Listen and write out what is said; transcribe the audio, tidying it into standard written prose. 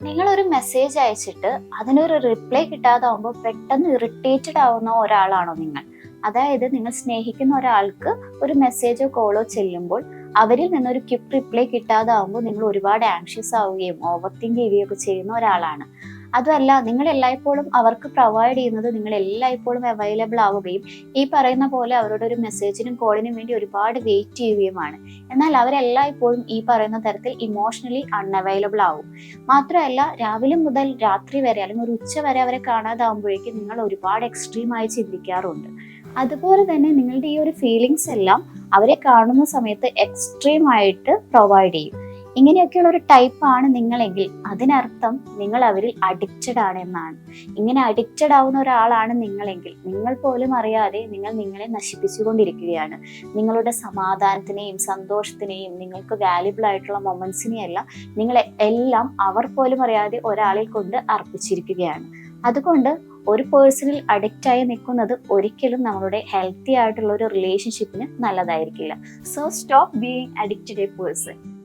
നിങ്ങളൊരു മെസ്സേജ് അയച്ചിട്ട് അതിനൊരു റിപ്ലൈ കിട്ടാതാവുമ്പോൾ പെട്ടെന്ന് ഇറിറ്റേറ്റഡ് ആവുന്ന ഒരാളാണോ നിങ്ങൾ? അതായത് നിങ്ങൾ സ്നേഹിക്കുന്ന ഒരാൾക്ക് ഒരു മെസ്സേജോ കോളോ ചെല്ലുമ്പോൾ അവരിൽ നിന്നൊരു ക്വിക്ക് റിപ്ലൈ കിട്ടാതാവുമ്പോൾ നിങ്ങൾ ഒരുപാട് ആങ്ഷ്യസ് ആവുകയും ഓവർ തിങ്ക് ചെയ്യുകയൊക്കെ ചെയ്യുന്ന ഒരാളാണ്. അതുമല്ല, നിങ്ങൾ എല്ലായ്പ്പോഴും അവർക്ക് പ്രൊവൈഡ് ചെയ്യുന്നത് നിങ്ങൾ എല്ലായ്പ്പോഴും അവൈലബിൾ ആവുകയും ഈ പറയുന്ന പോലെ അവരുടെ ഒരു മെസ്സേജിനും കോളിനും വേണ്ടി ഒരുപാട് വെയിറ്റ് ചെയ്യുകയുമാണ്. എന്നാൽ അവരെല്ലായ്പ്പോഴും ഈ പറയുന്ന തരത്തിൽ ഇമോഷണലി അൺഅവൈലബിൾ ആവും. മാത്രമല്ല, രാവിലെ മുതൽ രാത്രി വരെ അല്ലെങ്കിൽ ഒരു ഉച്ച വരെ അവരെ കാണാതാവുമ്പോഴേക്കും നിങ്ങൾ ഒരുപാട് എക്സ്ട്രീമായി ചിന്തിക്കാറുണ്ട്. അതുപോലെ തന്നെ നിങ്ങളുടെ ഈ ഒരു ഫീലിങ്സ് എല്ലാം അവരെ കാണുന്ന സമയത്ത് എക്സ്ട്രീം ആയിട്ട് പ്രൊവൈഡ് ചെയ്യും. ഇങ്ങനെയൊക്കെയുള്ള ഒരു ടൈപ്പാണ് നിങ്ങളെങ്കിൽ അതിനർത്ഥം നിങ്ങൾ അവരിൽ അഡിക്റ്റഡ് ആണ് എന്നാണ്. ഇങ്ങനെ അഡിക്റ്റഡ് ആവുന്ന ഒരാളാണ് നിങ്ങളെങ്കിൽ നിങ്ങൾ പോലും അറിയാതെ നിങ്ങൾ നിങ്ങളെ നശിപ്പിച്ചുകൊണ്ടിരിക്കുകയാണ്. നിങ്ങളുടെ സമാധാനത്തിനെയും സന്തോഷത്തിനെയും നിങ്ങൾക്ക് വാല്യുബിൾ ആയിട്ടുള്ള മൊമെന്റ്സിനെയും എല്ലാം നിങ്ങൾ എല്ലാം അവർ പോലും അറിയാതെ ഒരാളിൽ കൊണ്ട് അർപ്പിച്ചിരിക്കുകയാണ്. അതുകൊണ്ട് ഒരു പേഴ്സണിൽ അഡിക്റ്റ് ആയി നിൽക്കുന്നത് ഒരിക്കലും നമ്മളുടെ ഹെൽത്തി ആയിട്ടുള്ള ഒരു റിലേഷൻഷിപ്പിന് നല്ലതായിരിക്കില്ല. So stop being addicted a person.